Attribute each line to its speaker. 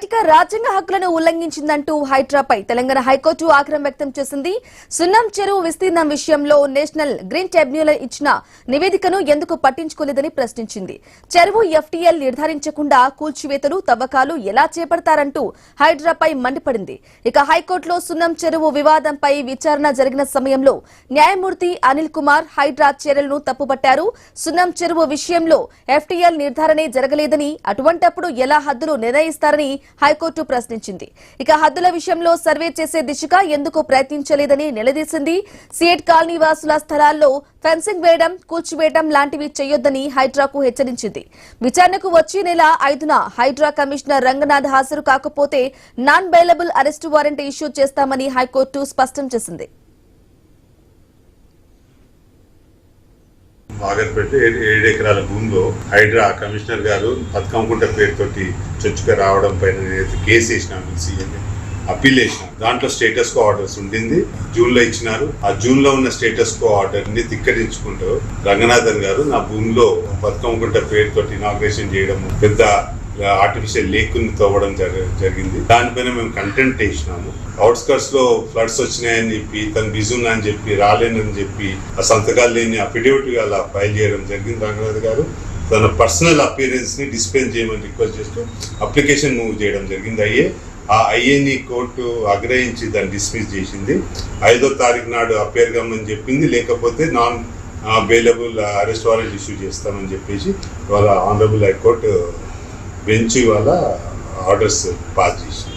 Speaker 1: బయటిక రాజ్యాంగ హక్కులను ఉల్లంఘించిందంటూ హైడ్రాపై తెలంగాణ హైకోర్టు ఆగ్రహం వ్యక్తం చేసింది. సున్నం చెరువు విస్తీర్ణం విషయంలో నేషనల్ గ్రీన్ ట్రిబ్యునల్ ఇచ్చిన నివేదికను ఎందుకు పట్టించుకోలేదని ప్రశ్నించింది. చెరువు ఎఫ్టీఎల్ నిర్ధారించకుండా కూల్చివేతలు తవ్వకాలు ఎలా చేపడతారంటూ హైడ్రాపై మండిపడింది. ఇక హైకోర్టులో సున్నం చెరువు వివాదంపై విచారణ జరిగిన సమయంలో న్యాయమూర్తి అనిల్ కుమార్ హైడ్రా చర్యలను తప్పుపట్టారు. సున్నం చెరువు విషయంలో ఎఫ్టీఎల్ నిర్ధారణే జరగలేదని, అటువంటప్పుడు ఎలా హద్దులు నిర్ణయిస్తారని హైకోర్టు ప్రశ్నించింది. ఇక హద్దుల విషయంలో సర్వే చేసే దిశగా ఎందుకు ప్రయత్నించలేదని నిలదీసింది. సిఎట్ కాలనీ వాసుల స్థలాల్లో ఫెన్సింగ్ వేయడం, కూల్చివేయడం లాంటివి చేయొద్దని హైడ్రాకు హెచ్చరించింది. విచారణకు వచ్చే నెల 5న హైడ్రా కమిషనర్ రంగనాథ్ హాజరు కాకపోతే non bailable arrest warrant issue చేస్తామని హైకోర్టు స్పష్టం చేసింది.
Speaker 2: బాగర్పేట 7 ఎకరాల భూమిలో హైడ్రా కమిషనర్ గారు బతుకమ్మకుంట పేరుతోటి చొచ్చుక రావడం పైన కేసు వేసినాను, సీఎం అప్పీల్ వేసినాను. దాంట్లో స్టేటస్ కో ఆర్డర్స్ ఉండింది, జూన్ లో ఇచ్చినారు. ఆ జూన్ లో ఉన్న స్టేటస్ కో ఆర్డర్ ని ధిక్కరించుకుంటూ రంగనాథన్ గారు నా భూమిలో బతుకమ్మకుంట పేరుతోటి ఇనాగ్రేషన్ చేయడం, పెద్ద ఆర్టిఫిషియల్ లేక్ ని తవ్వడం జరిగింది. దానిపైన మేము కంటెంట్ వేసినాము. అవుట్స్కట్స్ లో ఫ్లడ్స్ వచ్చినాయని చెప్పి, తను బిజున్ అని చెప్పి, రాలేనని చెప్పి, ఆ సంతకాలు లేని అఫిడేవిట్ అలా ఫైల్ చేయడం జరిగింది. రంగనాథ్ గారు తన పర్సనల్ అపియరెన్స్ ని డిస్పెన్స్ చేయమని రిక్వెస్ట్ చేస్తూ అప్లికేషన్ మూవ్ చేయడం జరిగింది. ఆ ఐఏని కోర్టు ఆగ్రహించి దాన్ని డిస్మిస్ చేసింది. 5వ తారీఖు నాడు అపేర్ కమ్మని చెప్పింది, లేకపోతే non bailable arrest warrant issue చేస్తామని చెప్పేసి వాళ్ళ ఆనరబుల్ హైకోర్టు బెంచ్ వాళ్ళ ఆర్డర్స్ పాస్ చేసింది.